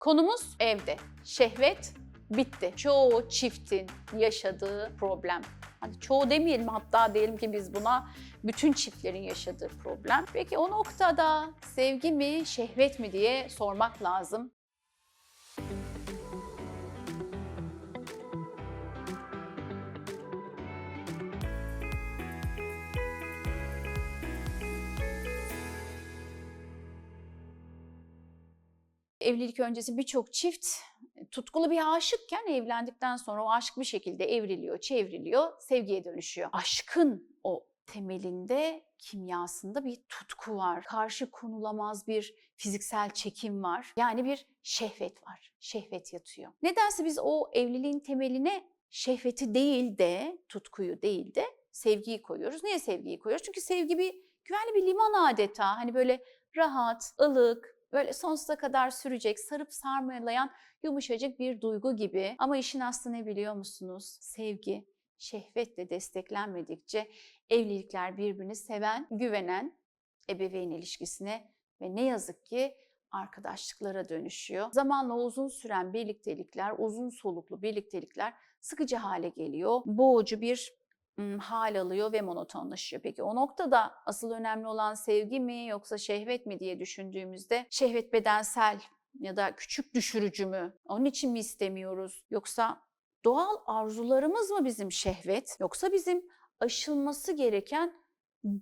Konumuz evde. Şehvet bitti. Çoğu çiftin yaşadığı problem. Hadi çoğu demeyelim, hatta diyelim ki biz buna bütün çiftlerin yaşadığı problem. Peki o noktada sevgi mi, şehvet mi diye sormak lazım. Evlilik öncesi birçok çift tutkulu bir aşıkken evlendikten sonra o aşk bir şekilde evriliyor, çevriliyor, sevgiye dönüşüyor. Aşkın o temelinde, kimyasında bir tutku var. Karşı konulamaz bir fiziksel çekim var. Yani bir şehvet var. Şehvet yatıyor. Nedense biz o evliliğin temeline şehveti değil de, tutkuyu değil de sevgiyi koyuyoruz. Niye sevgiyi koyuyoruz? Çünkü sevgi bir güvenli bir liman adeta. Hani böyle rahat, ılık, böyle sonsuza kadar sürecek, sarıp sarmalayan yumuşacık bir duygu gibi. Ama işin aslı ne biliyor musunuz? Sevgi, şehvetle desteklenmedikçe evlilikler birbirini seven, güvenen ebeveyn ilişkisine ve ne yazık ki arkadaşlıklara dönüşüyor. Zamanla uzun süren birliktelikler, uzun soluklu birliktelikler sıkıcı hale geliyor. Boğucu bir hal alıyor ve monotonlaşıyor. Peki o noktada asıl önemli olan sevgi mi yoksa şehvet mi diye düşündüğümüzde şehvet bedensel ya da küçük düşürücü mü? Onun için mi istemiyoruz? Yoksa doğal arzularımız mı bizim şehvet? Yoksa bizim aşılması gereken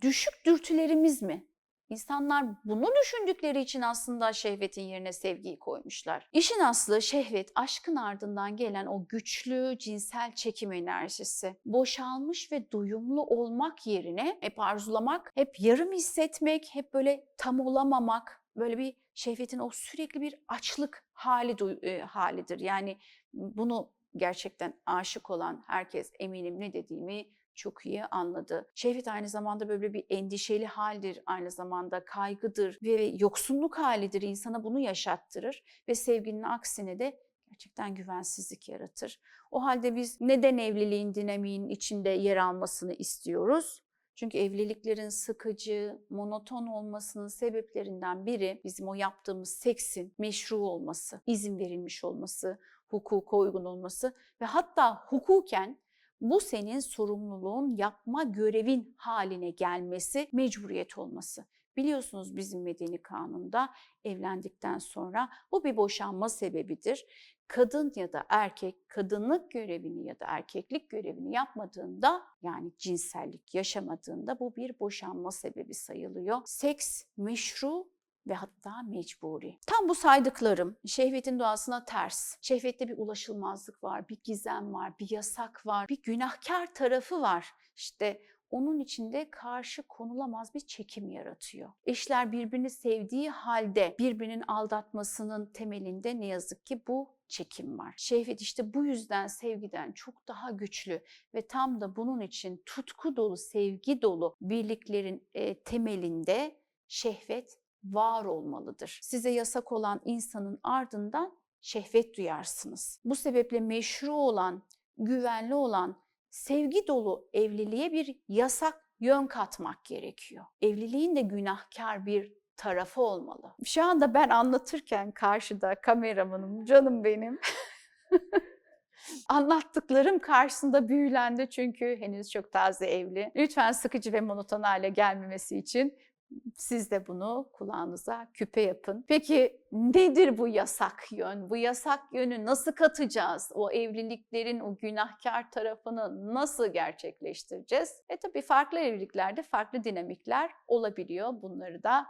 düşük dürtülerimiz mi? İnsanlar bunu düşündükleri için aslında şehvetin yerine sevgiyi koymuşlar. İşin aslı şehvet, aşkın ardından gelen o güçlü cinsel çekim enerjisi. Boşalmış ve doyumlu olmak yerine hep arzulamak, hep yarım hissetmek, hep böyle tam olamamak, böyle bir şehvetin o sürekli bir açlık halidir. Yani bunu gerçekten aşık olan herkes eminim ne dediğimi çok iyi anladı. Şehvet aynı zamanda böyle bir endişeli haldir, aynı zamanda kaygıdır ve yoksunluk halidir. İnsana bunu yaşattırır ve sevginin aksine de gerçekten güvensizlik yaratır. O halde biz neden evliliğin dinamiğinin içinde yer almasını istiyoruz? Çünkü evliliklerin sıkıcı, monoton olmasının sebeplerinden biri bizim o yaptığımız seksin meşru olması, izin verilmiş olması, hukuka uygun olması ve hatta hukuken bu senin sorumluluğun, yapma görevin haline gelmesi, mecburiyet olması. Biliyorsunuz bizim medeni kanunda evlendikten sonra bu bir boşanma sebebidir. Kadın ya da erkek kadınlık görevini ya da erkeklik görevini yapmadığında, yani cinsellik yaşamadığında bu bir boşanma sebebi sayılıyor. Seks meşru ve hatta mecburi. Tam bu saydıklarım şehvetin doğasına ters. Şehvette bir ulaşılmazlık var, bir gizem var, bir yasak var, bir günahkar tarafı var. İşte onun içinde karşı konulamaz bir çekim yaratıyor. Eşler birbirini sevdiği halde birbirinin aldatmasının temelinde ne yazık ki bu çekim var. Şehvet işte bu yüzden sevgiden çok daha güçlü ve tam da bunun için tutku dolu, sevgi dolu birliklerin temelinde şehvet var olmalıdır. Size yasak olan insanın ardından şehvet duyarsınız. Bu sebeple meşru olan, güvenli olan, sevgi dolu evliliğe bir yasak yön katmak gerekiyor. Evliliğin de günahkar bir tarafı olmalı. Şu anda ben anlatırken karşıda kameramanım, canım benim. Anlattıklarım karşısında büyülendi çünkü henüz çok taze evli. Lütfen sıkıcı ve monoton hale gelmemesi için siz de bunu kulağınıza küpe yapın. Peki nedir bu yasak yön? Bu yasak yönü nasıl katacağız? O evliliklerin o günahkar tarafını nasıl gerçekleştireceğiz? Tabii farklı evliliklerde farklı dinamikler olabiliyor. Bunları da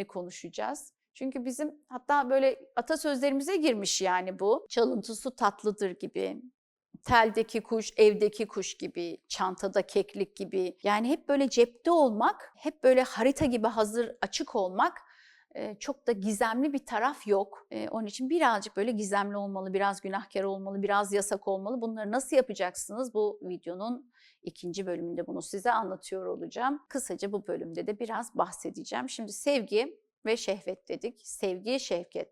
konuşacağız. Çünkü bizim hatta böyle atasözlerimize girmiş yani bu. Çalıntısı tatlıdır gibi. Teldeki kuş, evdeki kuş gibi, çantada keklik gibi. Yani hep böyle cepte olmak, hep böyle harita gibi hazır, açık olmak, çok da gizemli bir taraf yok. Onun için birazcık böyle gizemli olmalı, biraz günahkar olmalı, biraz yasak olmalı. Bunları nasıl yapacaksınız? Bu videonun ikinci bölümünde bunu size anlatıyor olacağım. Kısaca bu bölümde de biraz bahsedeceğim. Şimdi sevgi ve şehvet dedik. Sevgi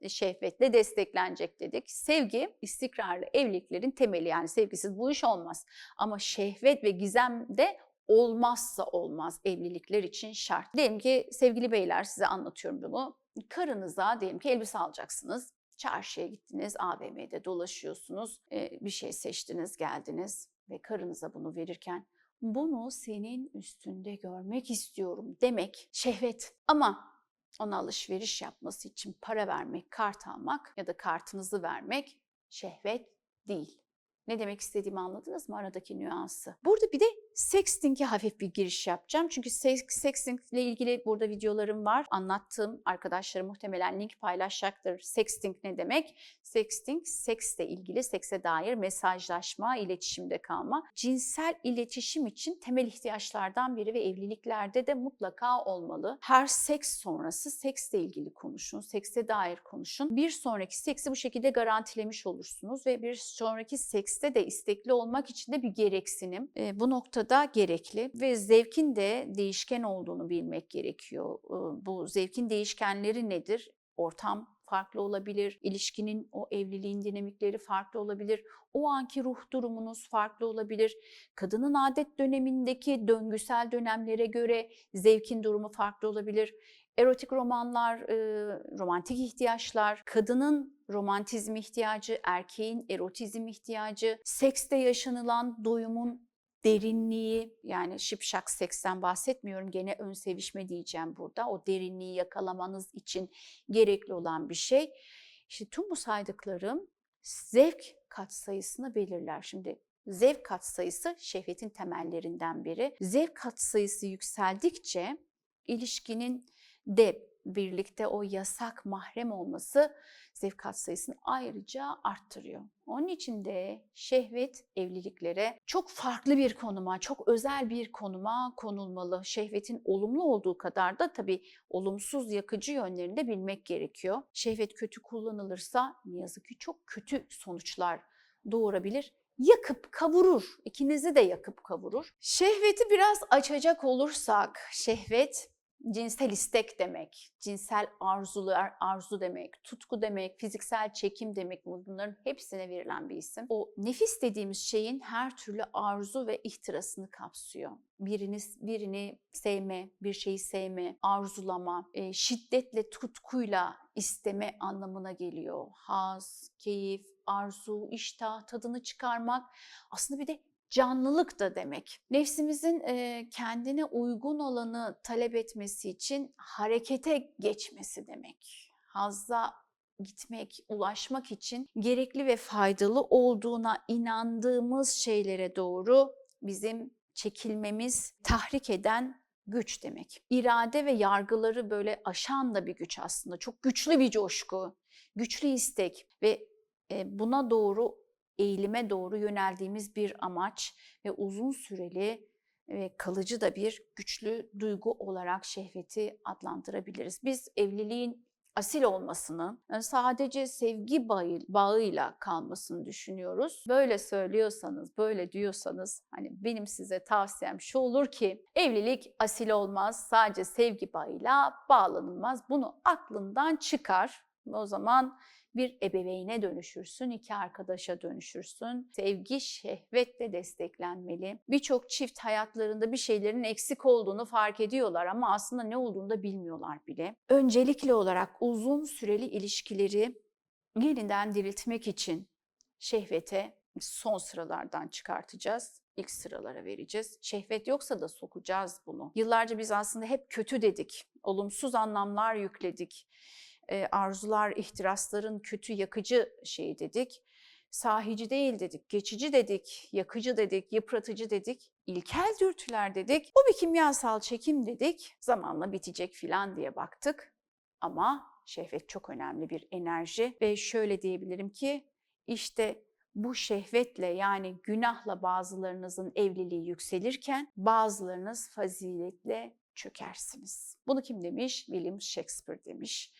şehvetle desteklenecek dedik. Sevgi istikrarlı evliliklerin temeli, yani sevgisiz bu iş olmaz. Ama şehvet ve gizem de olmazsa olmaz, evlilikler için şart. Diyelim ki sevgili beyler, size anlatıyorum bunu. Karınıza diyelim ki elbise alacaksınız. Çarşıya gittiniz, AVM'de dolaşıyorsunuz, bir şey seçtiniz, geldiniz ve karınıza bunu verirken bunu senin üstünde görmek istiyorum demek şehvet. Ama ona alışveriş yapması için para vermek, kart almak ya da kartınızı vermek şehvet değil. Ne demek istediğimi anladınız mı, aradaki nüansı? Burada bir de sexting'e hafif bir giriş yapacağım. Çünkü sexting ile ilgili burada videolarım var. Anlattığım, arkadaşlarım muhtemelen link paylaşacaktır. Sexting ne demek? Sexting, seksle ilgili, sekse dair mesajlaşma, iletişimde kalma. Cinsel iletişim için temel ihtiyaçlardan biri ve evliliklerde de mutlaka olmalı. Her seks sonrası seksle ilgili konuşun, sekse dair konuşun. Bir sonraki seksi bu şekilde garantilemiş olursunuz ve bir sonraki sekste de istekli olmak için de bir gereksinim. Bu noktada gerekli ve zevkin de değişken olduğunu bilmek gerekiyor. Bu zevkin değişkenleri nedir? Ortam farklı olabilir, ilişkinin, o evliliğin dinamikleri farklı olabilir, o anki ruh durumunuz farklı olabilir, kadının adet dönemindeki döngüsel dönemlere göre zevkin durumu farklı olabilir. Erotik romanlar, romantik ihtiyaçlar, kadının romantizm ihtiyacı, erkeğin erotizm ihtiyacı, sekste yaşanılan doyumun derinliği, yani şipşak seksten bahsetmiyorum, gene ön sevişme diyeceğim burada. O derinliği yakalamanız için gerekli olan bir şey. İşte tüm bu saydıklarım zevk katsayısını belirler. Şimdi zevk katsayısı şehvetin temellerinden biri. Zevk katsayısı yükseldikçe ilişkinin de birlikte o yasak mahrem olması zevk katsayısını ayrıca arttırıyor. Onun için de şehvet evliliklere çok farklı bir konuma, çok özel bir konuma konulmalı. Şehvetin olumlu olduğu kadar da tabii olumsuz, yakıcı yönlerini de bilmek gerekiyor. Şehvet kötü kullanılırsa ne yazık ki çok kötü sonuçlar doğurabilir. Yakıp kavurur, ikinizi de yakıp kavurur. Şehveti biraz açacak olursak, şehvet cinsel istek demek, cinsel arzular, arzu demek, tutku demek, fiziksel çekim demek, bunların hepsine verilen bir isim. O nefis dediğimiz şeyin her türlü arzu ve ihtirasını kapsıyor. Birini sevme, bir şeyi sevme, arzulama, şiddetle, tutkuyla isteme anlamına geliyor. Haz, keyif, arzu, iştah, tadını çıkarmak, aslında bir de canlılık da demek. Nefsimizin kendine uygun olanı talep etmesi için harekete geçmesi demek. Hazza gitmek, ulaşmak için gerekli ve faydalı olduğuna inandığımız şeylere doğru bizim çekilmemiz, tahrik eden güç demek. İrade ve yargıları böyle aşan da bir güç aslında. Çok güçlü bir coşku, güçlü istek ve buna doğru, eğilime doğru yöneldiğimiz bir amaç ve uzun süreli ve kalıcı da bir güçlü duygu olarak şehveti adlandırabiliriz. Biz evliliğin asil olmasını, yani sadece sevgi bağıyla kalmasını düşünüyoruz. Böyle söylüyorsanız, böyle diyorsanız, hani benim size tavsiyem şu olur ki evlilik asil olmaz, sadece sevgi bağıyla bağlanılmaz. Bunu aklından çıkar. O zaman bir ebeveyne dönüşürsün, iki arkadaşa dönüşürsün. Sevgi şehvetle desteklenmeli. Birçok çift hayatlarında bir şeylerin eksik olduğunu fark ediyorlar ama aslında ne olduğunu da bilmiyorlar bile. Öncelikli olarak uzun süreli ilişkileri yeniden diriltmek için şehvete son sıralardan çıkartacağız. İlk sıralara vereceğiz. Şehvet yoksa da sokacağız bunu. Yıllarca biz aslında hep kötü dedik. Olumsuz anlamlar yükledik. Arzular, ihtirasların kötü, yakıcı şeyi dedik. Sahici değil dedik, geçici dedik, yakıcı dedik, yıpratıcı dedik, ilkel dürtüler dedik. Bu bir kimyasal çekim dedik, zamanla bitecek filan diye baktık. Ama şehvet çok önemli bir enerji ve şöyle diyebilirim ki işte bu şehvetle, yani günahla bazılarınızın evliliği yükselirken bazılarınız faziletle çökersiniz. Bunu kim demiş? William Shakespeare demiş.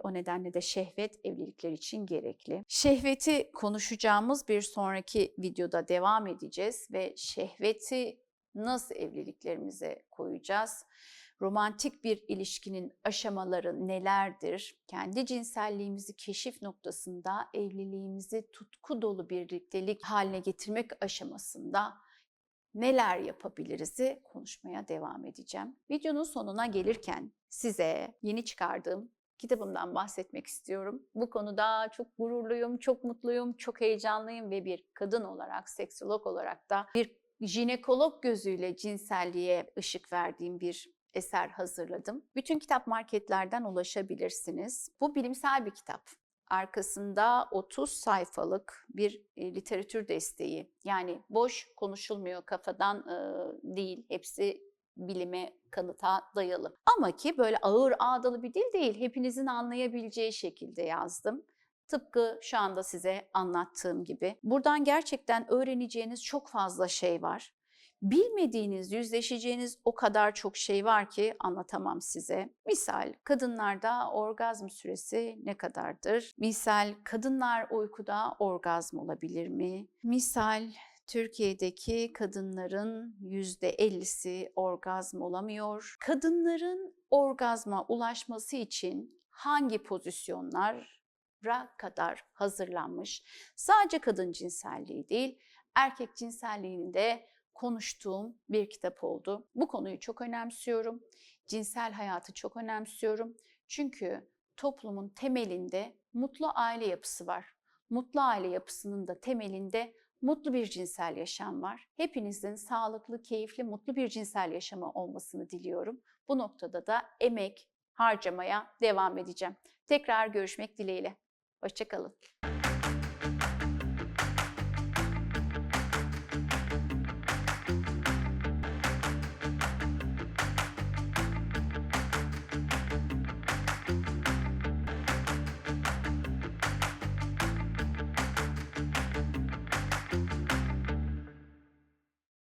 O nedenle de şehvet evlilikler için gerekli. Şehveti konuşacağımız bir sonraki videoda devam edeceğiz ve şehveti nasıl evliliklerimize koyacağız? Romantik bir ilişkinin aşamaları nelerdir? Kendi cinselliğimizi keşif noktasında evliliğimizi tutku dolu birliktelik haline getirmek aşamasında neler yapabiliriz'i konuşmaya devam edeceğim. Videonun sonuna gelirken size yeni çıkardığım kitabımdan bahsetmek istiyorum. Bu konuda çok gururluyum, çok mutluyum, çok heyecanlıyım ve bir kadın olarak, seksolog olarak da bir jinekolog gözüyle cinselliğe ışık verdiğim bir eser hazırladım. Bütün kitap marketlerden ulaşabilirsiniz. Bu bilimsel bir kitap. Arkasında 30 sayfalık bir literatür desteği. Yani boş konuşulmuyor, kafadan değil. Hepsi bilime, kanıta dayalı. Ama ki böyle ağır ağdalı bir dil değil. Hepinizin anlayabileceği şekilde yazdım. Tıpkı şu anda size anlattığım gibi. Buradan gerçekten öğreneceğiniz çok fazla şey var. Bilmediğiniz, yüzleşeceğiniz o kadar çok şey var ki anlatamam size. Misal kadınlarda orgazm süresi ne kadardır? Misal kadınlar uykuda orgazm olabilir mi? Misal Türkiye'deki kadınların %50'si orgazm olamıyor. Kadınların orgazma ulaşması için hangi pozisyonlara kadar hazırlanmış? Sadece kadın cinselliği değil, erkek cinselliğini de konuştuğum bir kitap oldu. Bu konuyu çok önemsiyorum. Cinsel hayatı çok önemsiyorum. Çünkü toplumun temelinde mutlu aile yapısı var. Mutlu aile yapısının da temelinde mutlu bir cinsel yaşam var. Hepinizin sağlıklı, keyifli, mutlu bir cinsel yaşamı olmasını diliyorum. Bu noktada da emek harcamaya devam edeceğim. Tekrar görüşmek dileğiyle. Hoşça kalın.